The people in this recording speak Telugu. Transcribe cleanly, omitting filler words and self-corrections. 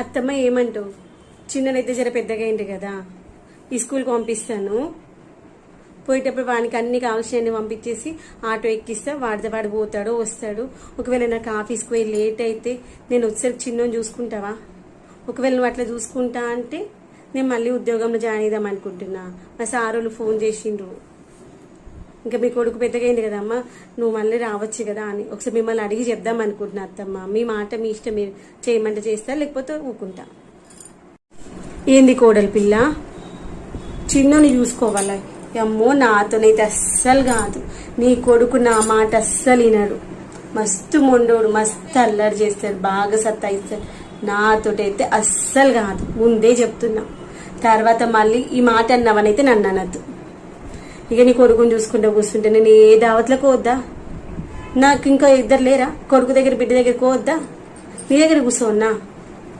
అత్తమ్మ ఏమంటావు? చిన్ననైతే జర పెద్దగా అయింది కదా, ఈ స్కూల్కి పంపిస్తాను. పోయేటప్పుడు వానికి అన్ని కావాల్సినవి పంపించేసి ఆటో ఎక్కిస్తా, వాడు పోతాడు వస్తాడు. ఒకవేళ నాకు ఆఫీస్కి పోయి లేట్ అయితే నేను వచ్చేసరికి చిన్నోని చూసుకుంటావా? ఒకవేళ నువ్వు అట్లా చూసుకుంటా అంటే నేను మళ్ళీ ఉద్యోగంలో జాయిన్ అయిదాం అనుకుంటున్నా. మా సారోళ్ళు ఫోన్ చేసిండ్రు, ఇంకా మీ కొడుకు పెద్దగా అయింది కదమ్మా, నువ్వు మళ్ళీ రావచ్చు కదా అని ఒకసారి మిమ్మల్ని అడిగి చెప్దాం అనుకుంటున్నా. అత్తమ్మ మీ మాట మీ ఇష్టం, మీరు చేయమంటే చేస్తా, లేకపోతే ఊకుంటా. ఏంది కోడలి పిల్ల, చిన్నోని చూసుకోవాలా? అమ్మో నాతోనైతే అస్సలు కాదు. నీ కొడుకు నా మాట అస్సలు వినడు. మస్తు మొండోడు, మస్తు అల్లరి చేస్తాడు, బాగా సత్తాయిస్తాడు. నాతోటైతే అస్సలు కాదు, ముందే చెప్తున్నా. తర్వాత మళ్ళీ ఈ మాట అన్నావనైతే నన్ను అనద్దు. ఇక నీ కొడుకుని చూసుకుంటూ కూర్చుంటే నేను ఏ దావత్లకు వద్దా? నాకు ఇంకా ఇద్దరు లేరా? కొడుకు దగ్గర బిడ్డ దగ్గర వద్దా? నీ దగ్గర కూర్చోన్నా?